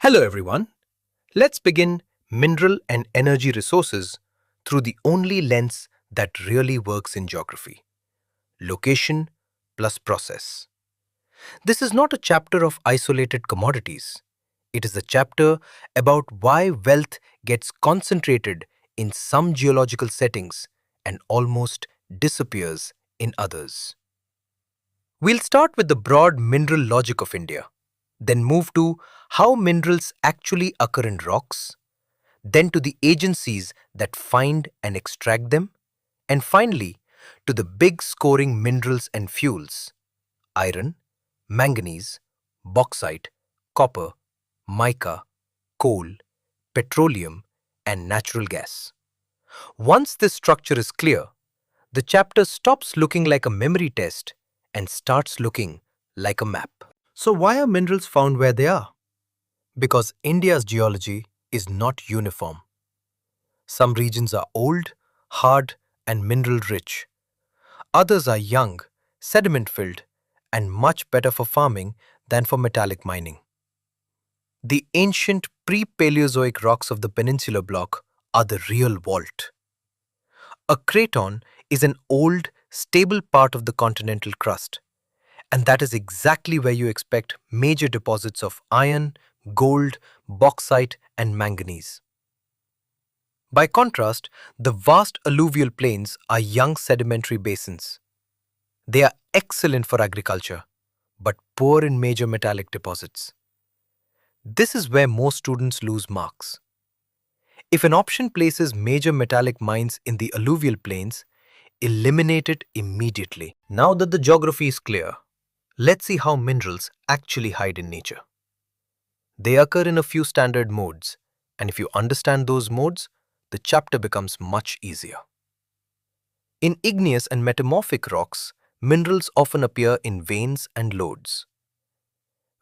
Hello everyone. Let's begin mineral and energy resources through the only lens that really works in geography: location plus process. This is not a chapter of isolated commodities. It is a chapter about why wealth gets concentrated in some geological settings and almost disappears in others. We'll start with the broad mineral logic of India, then move to how minerals actually occur in rocks, then to the agencies that find and extract them, and finally to the big scoring minerals and fuels: iron, manganese, bauxite, copper, mica, coal, petroleum, and natural gas. Once this structure is clear, the chapter stops looking like a memory test and starts looking like a map. So, why are minerals found where they are? Because India's geology is not uniform. Some regions are old, hard, and mineral rich. Others are young, sediment filled, and much better for farming than for metallic mining. The ancient pre-Paleozoic rocks of the peninsular block are the real vault. A craton is an old, stable part of the continental crust, and that is exactly where you expect major deposits of iron, gold, bauxite, and manganese. By contrast, the vast alluvial plains are young sedimentary basins. They are excellent for agriculture, but poor in major metallic deposits. This is where most students lose marks. If an option places major metallic mines in the alluvial plains, eliminate it immediately. Now that the geography is clear, let's see how minerals actually hide in nature. They occur in a few standard modes, and if you understand those modes, the chapter becomes much easier. In igneous and metamorphic rocks, minerals often appear in veins and lodes.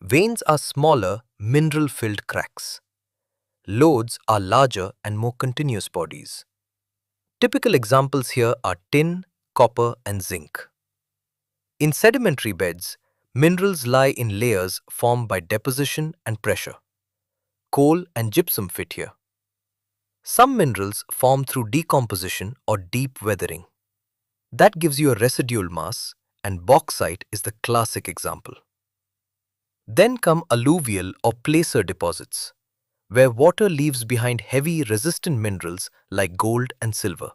Veins are smaller, mineral-filled cracks. Lodes are larger and more continuous bodies. Typical examples here are tin, copper, and zinc. In sedimentary beds, minerals lie in layers formed by deposition and pressure. Coal and gypsum fit here. Some minerals form through decomposition or deep weathering. That gives you a residual mass, and bauxite is the classic example. Then come alluvial or placer deposits, where water leaves behind heavy resistant minerals like gold and silver.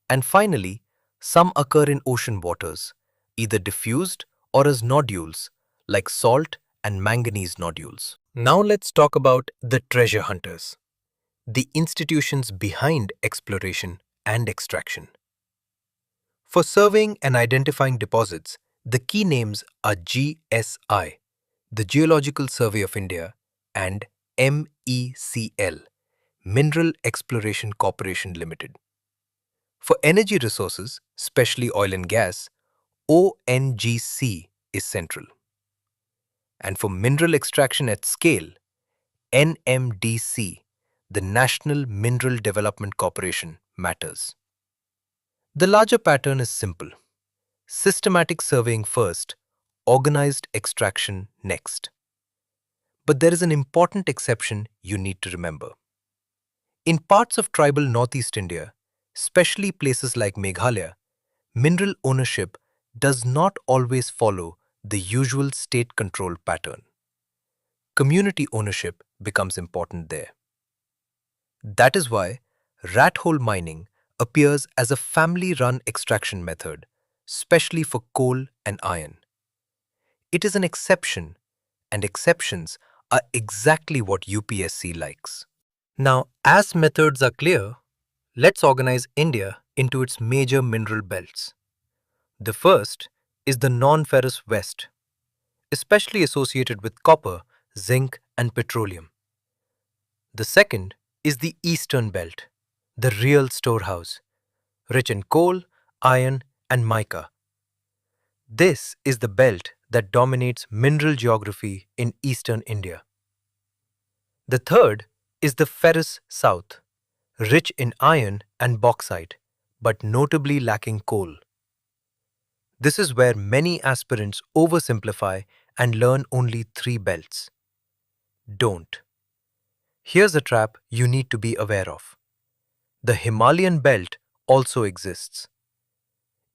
And finally, some occur in ocean waters, either diffused or as nodules, like salt and manganese nodules. Now let's talk about the treasure hunters, the institutions behind exploration and extraction. For surveying and identifying deposits, the key names are GSI, the Geological Survey of India, and MECL, Mineral Exploration Corporation Limited. For energy resources, especially oil and gas, ONGC is central. And for mineral extraction at scale, NMDC, the National Mineral Development Corporation, matters. The larger pattern is simple: systematic surveying first, organized extraction next. But there is an important exception you need to remember. In parts of tribal Northeast India, especially places like Meghalaya, mineral ownership does not always follow the usual state-controlled pattern. Community ownership becomes important there. That is why rat hole mining appears as a family-run extraction method, especially for coal and iron. It is an exception, and exceptions are exactly what UPSC likes. Now, as methods are clear, let's organize India into its major mineral belts. The first is the non-ferrous West, especially associated with copper, zinc, and petroleum. The second is the Eastern Belt, the real storehouse, rich in coal, iron, and mica. This is the belt that dominates mineral geography in eastern India. The third is the ferrous South, rich in iron and bauxite, but notably lacking coal. This is where many aspirants oversimplify and learn only three belts. Don't. Here's a trap you need to be aware of. The Himalayan belt also exists.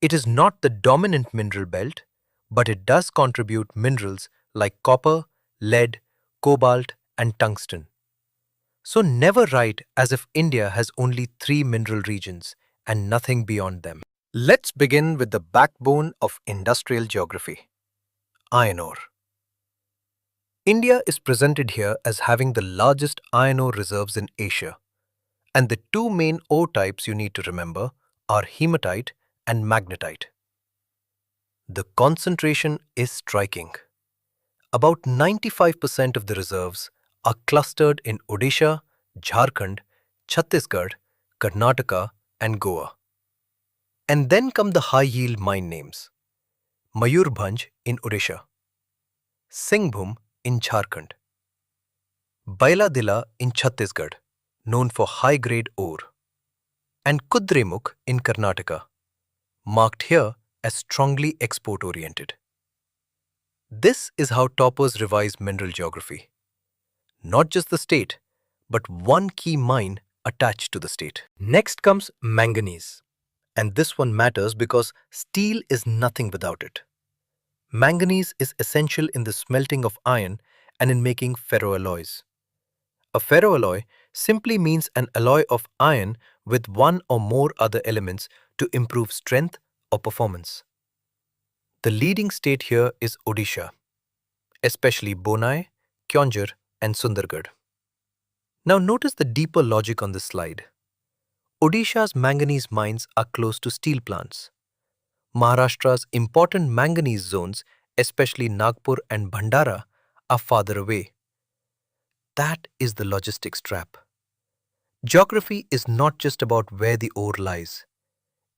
It is not the dominant mineral belt, but it does contribute minerals like copper, lead, cobalt, and tungsten. So never write as if India has only three mineral regions and nothing beyond them. Let's begin with the backbone of industrial geography, iron ore. India is presented here as having the largest iron ore reserves in Asia, and the two main ore types you need to remember are hematite and magnetite. The concentration is striking. About 95% of the reserves are clustered in Odisha, Jharkhand, Chhattisgarh, Karnataka, and Goa. And then come the high-yield mine names: Mayurbhanj in Odisha, Singhbhum in Jharkhand, Bailadila in Chhattisgarh, known for high-grade ore, and Kudremukh in Karnataka, marked here as strongly export-oriented. This is how toppers revise mineral geography. Not just the state, but one key mine attached to the state. Next comes manganese. And this one matters because steel is nothing without it. Manganese is essential in the smelting of iron and in making ferroalloys. A ferroalloy simply means an alloy of iron with one or more other elements to improve strength or performance. The leading state here is Odisha, especially Bonai, Kyaunjhar, and Sundargarh. Now notice the deeper logic on this slide. Odisha's manganese mines are close to steel plants. Maharashtra's important manganese zones, especially Nagpur and Bhandara, are farther away. That is the logistics trap. Geography is not just about where the ore lies.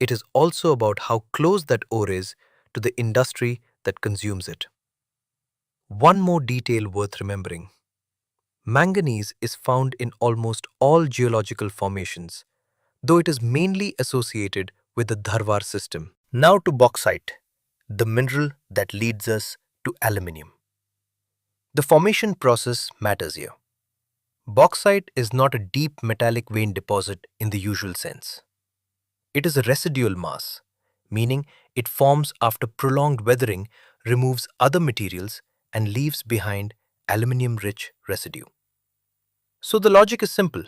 It is also about how close that ore is to the industry that consumes it. One more detail worth remembering. Manganese is found in almost all geological formations, though it is mainly associated with the Dharwar system. Now to bauxite, the mineral that leads us to aluminium. The formation process matters here. Bauxite is not a deep metallic vein deposit in the usual sense. It is a residual mass, meaning it forms after prolonged weathering removes other materials and leaves behind aluminium-rich residue. So the logic is simple.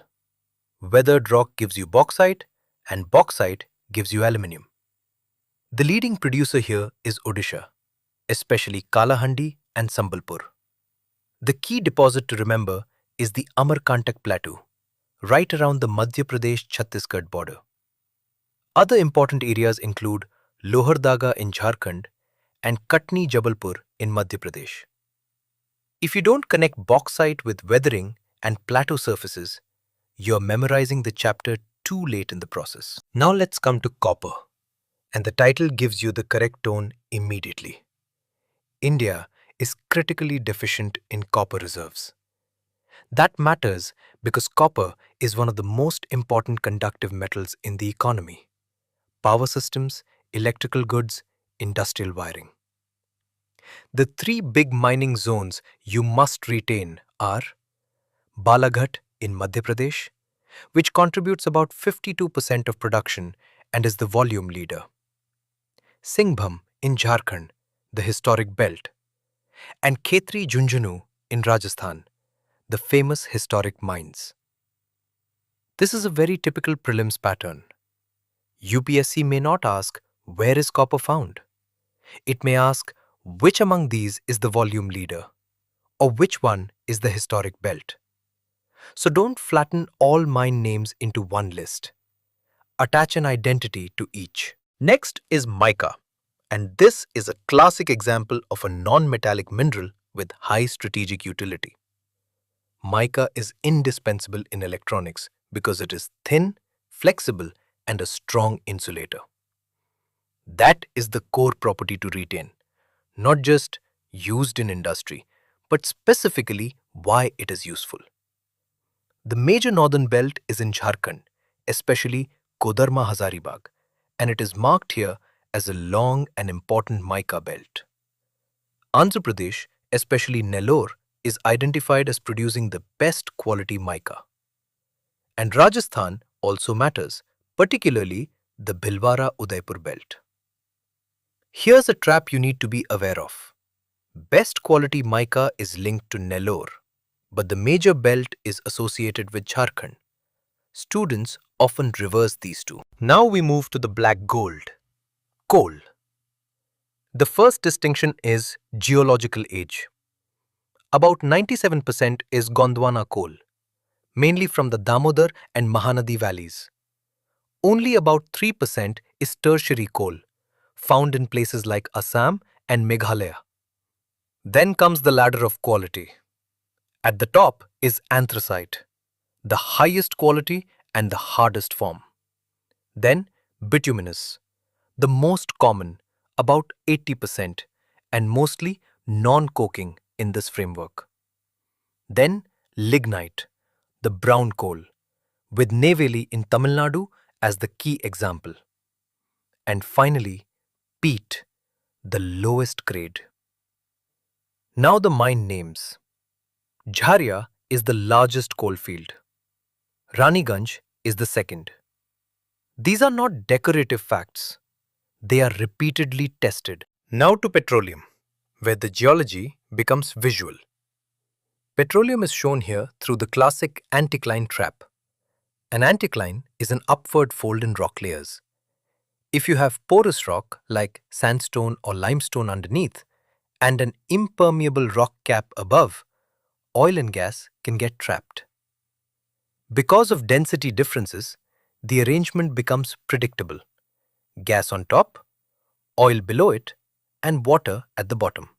Weathered rock gives you bauxite, and bauxite gives you aluminium. The leading producer here is Odisha, especially Kalahandi and Sambalpur. The key deposit to remember is the Amarkantak Plateau, right around the Madhya Pradesh-Chhattisgarh border. Other important areas include Lohardaga in Jharkhand and Katni Jabalpur in Madhya Pradesh. If you don't connect bauxite with weathering and plateau surfaces, you're memorizing the chapter too late in the process. Now let's come to copper, and the title gives you the correct tone immediately. India is critically deficient in copper reserves. That matters because copper is one of the most important conductive metals in the economy: power systems, electrical goods, industrial wiring. The three big mining zones you must retain are Balaghat in Madhya Pradesh, which contributes about 52% of production and is the volume leader; Singhbhum in Jharkhand, the historic belt; and Khetri Junjunu in Rajasthan, the famous historic mines. This is a very typical prelims pattern. UPSC may not ask, where is copper found? It may ask, which among these is the volume leader? Or which one is the historic belt? So don't flatten all mine names into one list. Attach an identity to each. Next is mica, and this is a classic example of a non-metallic mineral with high strategic utility. Mica is indispensable in electronics because it is thin, flexible, and a strong insulator. That is the core property to retain, not just used in industry, but specifically why it is useful. The major northern belt is in Jharkhand, especially Kodarma Hazaribagh, and it is marked here as a long and important mica belt. Andhra Pradesh, especially Nellore, is identified as producing the best quality mica. And Rajasthan also matters, particularly the Bhilwara Udaipur belt. Here's a trap you need to be aware of. Best quality mica is linked to Nellore, but the major belt is associated with Jharkhand. Students often reverse these two. Now we move to the black gold, coal. The first distinction is geological age. About 97% is Gondwana coal, mainly from the Damodar and Mahanadi valleys. Only about 3% is tertiary coal, found in places like Assam and Meghalaya. Then comes the ladder of quality. At the top is anthracite, the highest quality and the hardest form. Then bituminous, the most common, about 80%, and mostly non-coking in this framework. Then lignite, the brown coal, with Neyveli in Tamil Nadu as the key example. And finally, peat, the lowest grade. Now the mine names. Jharia is the largest coalfield. Raniganj is the second. These are not decorative facts. They are repeatedly tested. Now to petroleum, where the geology becomes visual. Petroleum is shown here through the classic anticline trap. An anticline is an upward fold in rock layers. If you have porous rock like sandstone or limestone underneath and an impermeable rock cap above, oil and gas can get trapped. Because of density differences, the arrangement becomes predictable. Gas on top, oil below it, and water at the bottom.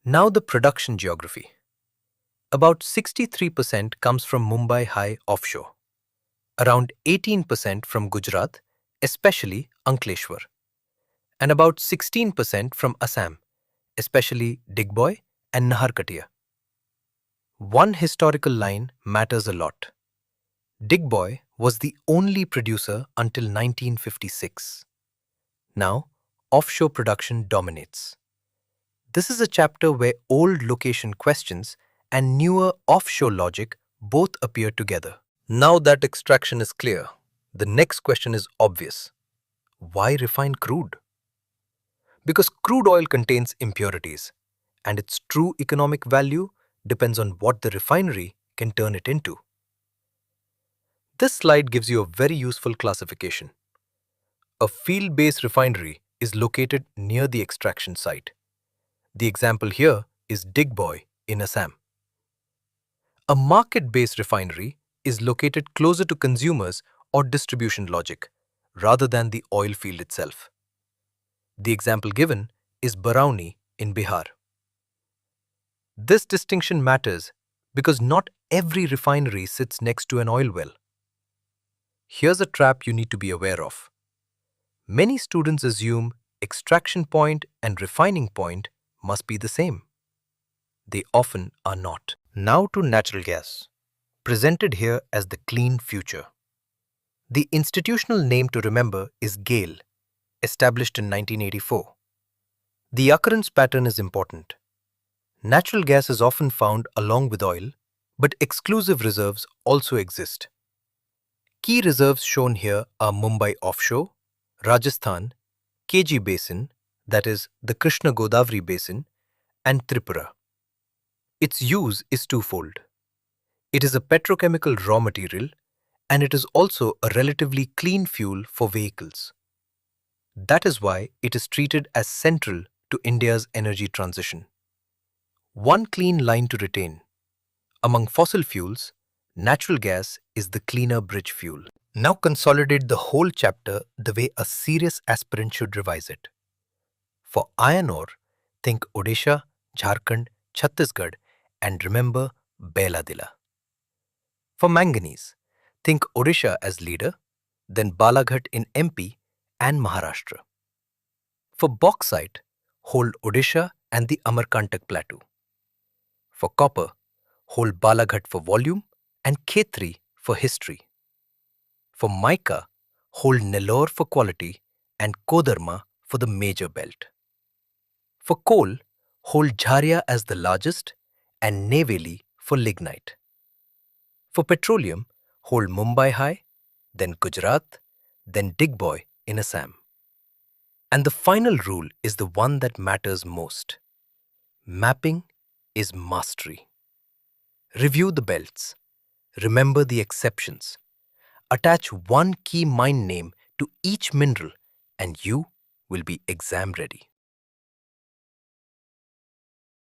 Now the production geography. About 63% comes from Mumbai High offshore. Around 18% from Gujarat, especially Ankleshwar. And about 16% from Assam, especially Digboy and Naharkatia. One historical line matters a lot. Digboy was the only producer until 1956. Now, offshore production dominates. This is a chapter where old location questions and newer offshore logic both appear together. Now that extraction is clear, the next question is obvious. Why refine crude? Because crude oil contains impurities, and its true economic value depends on what the refinery can turn it into. This slide gives you a very useful classification. A field-based refinery is located near the extraction site. The example here is Digboy in Assam. A market-based refinery is located closer to consumers or distribution logic, rather than the oil field itself. The example given is Barauni in Bihar. This distinction matters because not every refinery sits next to an oil well. Here's a trap you need to be aware of. Many students assume extraction point and refining point must be the same. They often are not. Now to natural gas, presented here as the clean future. The institutional name to remember is GAIL, established in 1984. The occurrence pattern is important. Natural gas is often found along with oil, but exclusive reserves also exist. Key reserves shown here are Mumbai offshore, Rajasthan, KG Basin, that is the Krishna Godavari Basin, and Tripura. Its use is twofold. It is a petrochemical raw material, and it is also a relatively clean fuel for vehicles. That is why it is treated as central to India's energy transition. One clean line to retain. Among fossil fuels, natural gas is the cleaner bridge fuel. Now consolidate the whole chapter the way a serious aspirant should revise it. For iron ore, think Odisha, Jharkhand, Chhattisgarh, and remember Bailadila. For manganese, think Odisha as leader, then Balaghat in MP and Maharashtra. For bauxite, hold Odisha and the Amarkantak plateau. For copper, hold Balaghat for volume and Khetri for history. For mica, hold Nellore for quality and Kodarma for the major belt. For coal, hold Jharia as the largest and Neyveli for lignite. For petroleum, hold Mumbai high, then Gujarat, then Digboy in Assam. And the final rule is the one that matters most. Mapping is mastery. Review the belts. Remember the exceptions. Attach one key mine name to each mineral and you will be exam ready.